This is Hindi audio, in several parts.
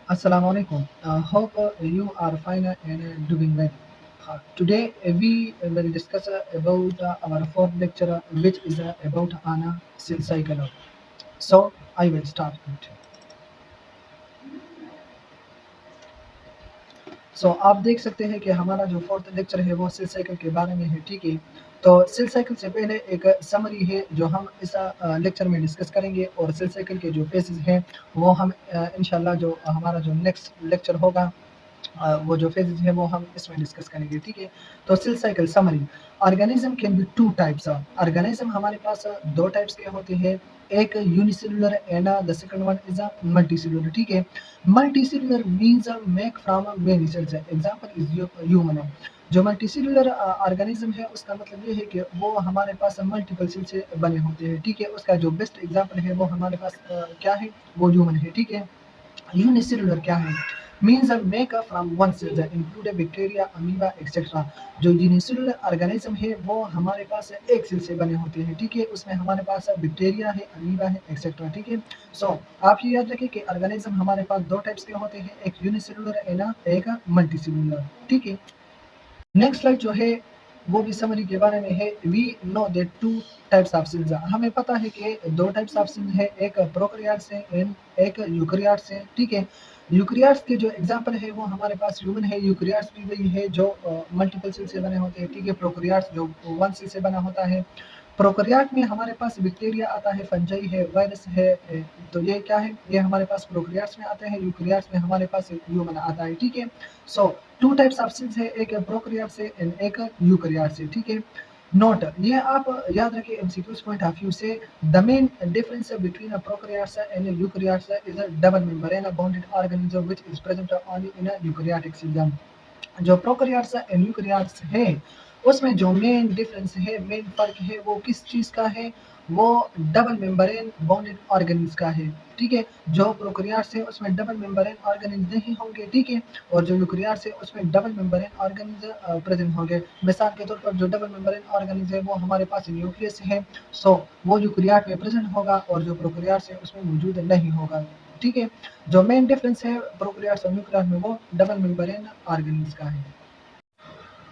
Assalamu alaikum. Hope you are fine and doing well. Today we will discuss about our fourth lecture, which is about Ana cell cycle. So I will start it. सो आप देख सकते हैं कि हमारा जो फोर्थ लेक्चर है वो सेल साइकिल के बारे में है, ठीक है। तो सेल साइकिल से पहले एक समरी है जो हम इस लेक्चर में डिस्कस करेंगे, और सेल साइकिल के जो फेजेस हैं वो हम इंशाल्लाह जो हमारा जो नेक्स्ट लेक्चर होगा वो जो फेजेस है वो हम इसमें डिस्कस करेंगे, ठीक है। तो cell cycle summary, organism can be two types of organism, हमारे पास दो टाइप्स के होते हैं, एक unicellular and the second one is a multicellular, ठीक है। Multicellular means make from many cells, example is human. जो मल्टीसेलुलर ऑर्गेनिज्म है उसका मतलब ये है कि वो हमारे पास मल्टीपल सेल से बने होते हैं, ठीक है। उसका जो बेस्ट एग्जांपल है वो हमारे पास क्या है, वो ह्यूमन है, ठीक है। यूनिसेलुलर क्या है, means make from one cell include bacteria amoeba etcetera. जो यूनिसेलुलर ऑर्गेनिज्म है वो हमारे पास एक सेल से बने होते हैं, ठीक है। उसमें हमारे पास बैक्टीरिया है, अमीबा है, एक्सेट्रा, ठीक है। सो आप ये याद रखें कि ऑर्गेनिज्म हमारे पास दो टाइप्स के होते हैं, एक यूनिसेलुलर एंड एक मल्टीसेलुलर, ठीक है। नेक्स्ट स्लाइड जो है वो भी समरी के बारे में है। We know that two types of cells, हमें पता है कि दो टाइप्स ऑफ सेल्स है, एक प्रोकैरियोट्स है एंड एक यूकैरियोट्स है, ठीक है। यूकैरियोट्स के जो एग्जांपल है वो हमारे पास ह्यूमन है, यूकैरियोट्स भी वही है जो मल्टीपल सेल से बने होते हैं, ठीक है। प्रोकैरियोट्स जो वन सेल से बना होता है। प्रोकैरियोट में हमारे पास बैक्टीरिया आता है, फंजाई है, वायरस है, तो ये क्या है, ये हमारे पास प्रोकैरियोट्स में आते हैं। यूकैरियोट्स में हमारे पास ह्यूमन आता है, ठीक है। सो टू टाइप्स ऑफ सेल्स है, एक प्रोकैरियोट से एंड एक यूकैरियोट से, ठीक है। नोट, ये आप याद रखिए एमसीक्यूज पॉइंट ऑफ व्यू से, the main difference between a prokaryotes and eukaryotes is a double membrane bounded organism which is present only in a eukaryotic cell. जो प्रोकैरियोट्स एंड यूकैरियोट्स है उसमें जो मेन डिफरेंस है, मेन फर्क है, वो किस चीज का है, वो डबल मेम्ब्रेन बाउंडेड ऑर्गेनिज का है, ठीक है। जो प्रोकैरियोट्स है उसमें डबल मेम्ब्रेन ऑर्गेनिज नहीं होंगे, ठीक है। और जो यूकैरियोट्स है उसमें डबल मेम्ब्रेन ऑर्गेनिज प्रेजेंट होंगे। मिसाल के तौर पर जो डबल मेम्ब्रेन ऑर्गेनिज है वो हमारे पास न्यूक्लियस है, सो वो यूकैरियोट में प्रेजेंट होगा, और जो प्रोकैरियोट्स है उसमें मौजूद नहीं होगा, ठीक है। जो मेन डिफरेंस है प्रोकैरियोट्स और न्यूक्लियस में वो डबल मेम्ब्रेन ऑर्गेनिज का है।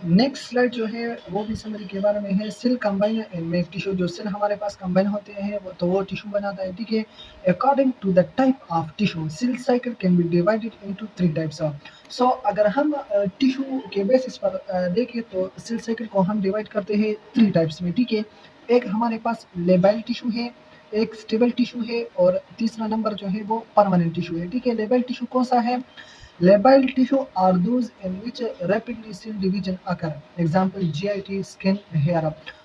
नेक्स्ट स्लाइड जो है वो भी समरी के बारे में है। Cell combine and make tissue, जो सेल हमारे पास कंबाइन होते हैं वो तो वो टिश्यू बनाता है, ठीक है। According to the type of tissue cell cycle can be divided into three types of. So अगर हम टिश्यू के बेसिस पर देखें तो सेल साइकिल को हम डिवाइड करते हैं थ्री टाइप्स में, ठीक है। एक हमारे पास लेबाइल टिश्यू है, एक स्टेबल टिश्यू है, और तीसरा नंबर जो है वो परमानेंट टिश्यू है, ठीक है। लेबाइल टिश्यू कौन सा है, labile tissue are those in which rapidly cell division occur. Example GIT, skin, hair.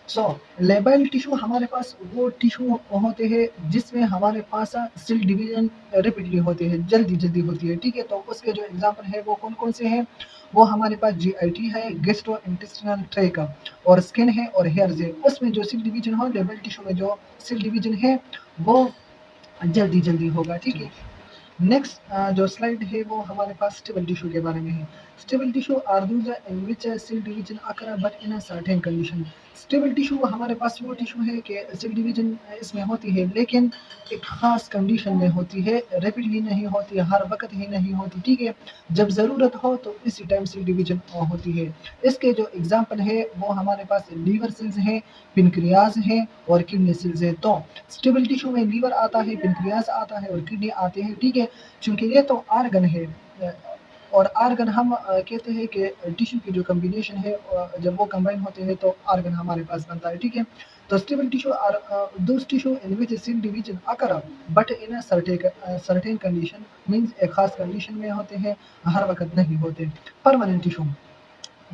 So labile tissue हमारे पास वो टिश्यू होते हैं जिसमें हमारे पास सेल डिवीजन रेपिडली होते हैं, जल्दी जल्दी होती है, ठीक है। तो उसके जो एग्जांपल है वो कौन कौन से हैं, वो हमारे पास GIT है, गेस्ट्रो इंटेस्टिनल ट्रैक, और स्किन है और हेयर्स है। उसमें जो सेल डिवीजन हो, लेबल टिश्यू में जो सेल डिवीजन है वो जल्दी जल्दी होगा, ठीक है। नेक्स्ट जो स्लाइड है वो हमारे पास स्टेबल टिश्यू के बारे में है। Stable tissue are those in which cell division occur but in a certain condition. Stable tissue हमारे पास वो टिश्यू है कि सेल डिवीजन इसमें होती है लेकिन एक खास कंडीशन में होती है, रैपिडली नहीं होती, हर वक्त ही नहीं होती, ठीक है। जब ज़रूरत हो तो इसी टाइम सेल डिवीजन होती है। इसके जो एग्जांपल है वो हमारे पास लीवर सेल्स हैं, पिनक्रियाज है और किडनी सेल्स है। तो स्टेबल टिश्यू में लीवर आता है, पिनक्रियाज आता है और किडनी आते हैं, ठीक है। चूंकि ये तो आर्गन है, और आर्गन हम कहते हैं कि टिश्यू की जो कम्बिनेशन है जब वो कंबाइन होते हैं तो आर्गन हमारे पास बनता है, ठीक है। तो stable tissue are those tissue in which cell division occur but in a certain condition, means एक खास कंडीशन में होते हैं, हर वक्त नहीं होते। परमानेंट टिश्यू,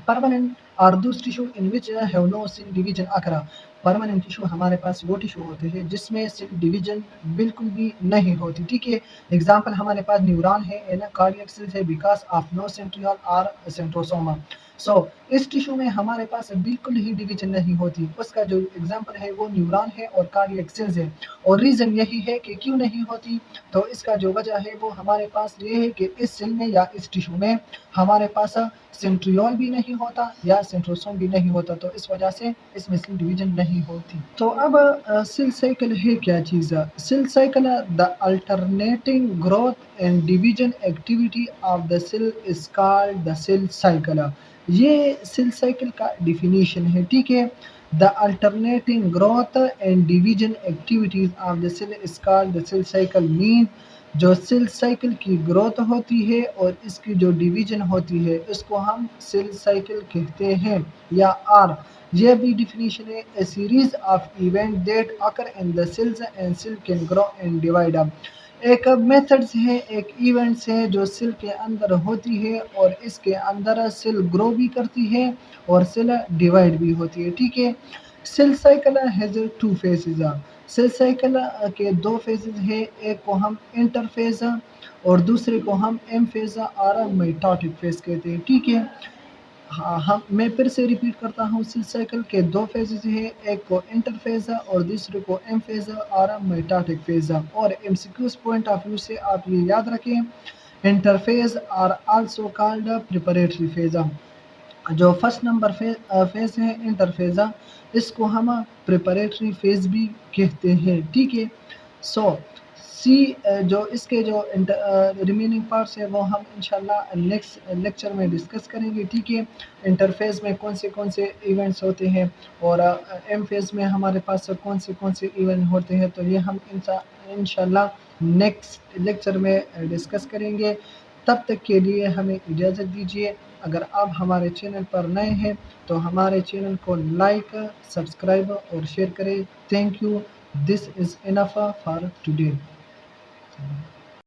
परमानेंट और दूसरी tissue in which have no cell division occur. Permanent tissue हमारे पास वो टिश्यू होते हैं जिसमें सेल डिवीजन बिल्कुल भी नहीं होती, ठीक है। एग्जांपल हमारे पास न्यूरॉन है एंड कार्डियक सेल्स है बिकॉज ऑफ नो सेंट्रियोल और सेंट्रोसोमा। सो इस टिश्यू में हमारे पास बिल्कुल ही डिवीजन नहीं होती। उसका जो एग्जांपल है वो न्यूरॉन है और कार्डियक सेल्स है। और रीजन यही है कि क्यों नहीं होती, तो इसका जो वजह है वो हमारे पास ये है कि इस सेल में या इस टिश्यू में हमारे पास सेंट्रियोल भी नहीं होता या सेंट्रोसोम भी नहीं होता, तो इस वजह से इसमें सेल डिवीजन नहीं होती। तो अब सेल साइकिल है क्या चीज़, cell cycle the alternating growth and division activity of the cell is called the cell cycle. ये सेल साइकिल का डिफिनीशन है, ठीक है। The alternating growth and division activities of the cell is called the cell cycle. Mean जो सेल साइकिल की ग्रोथ होती है और इसकी जो डिवीजन होती है इसको हम सेल साइकिल कहते हैं। या आर, यह भी डिफिनीशन है, a series of event that occur in the cells and cell can grow and divide. एक मेथड्स है, एक इवेंट्स है जो सेल के अंदर होती है और इसके अंदर सेल ग्रो भी करती है और सेल डिवाइड भी होती है, ठीक है। Cell cycle has two phases. Cell cycle के दो फेजेस है, एक को हम इंटरफेज और दूसरे को हम एम फेज और मेटाटिक फेज कहते हैं, ठीक है। हाँ, हम मैं फिर से रिपीट करता हूँ, सेल साइकिल के दो फेजेस है, एक को इंटरफेज और दूसरे को एम फेज और मेटाटिक फेज। और एमसीक्यूज पॉइंट ऑफ व्यू से आप ये याद रखें, interphase are also called preparatory phase. जो फर्स्ट नंबर फेज है इंटरफेज़ा, इसको हम प्रिपरेटरी फेज भी कहते हैं, ठीक है। सो सी जो इसके जो रिमेनिंग पार्ट्स है वो हम इंशाल्लाह नेक्स्ट लेक्चर में डिस्कस करेंगे, ठीक है। इंटरफेस में कौन से इवेंट्स होते हैं और एम फेज में हमारे पास कौन से इवेंट होते हैं, तो ये हम इंशाल्लाह नेक्स्ट लेक्चर में डिस्कस करेंगे। तब तक के लिए हमें इजाज़त दीजिए। अगर आप हमारे चैनल पर नए हैं तो हमारे चैनल को लाइक, सब्सक्राइब और शेयर करें। Thank you. This is enough for today.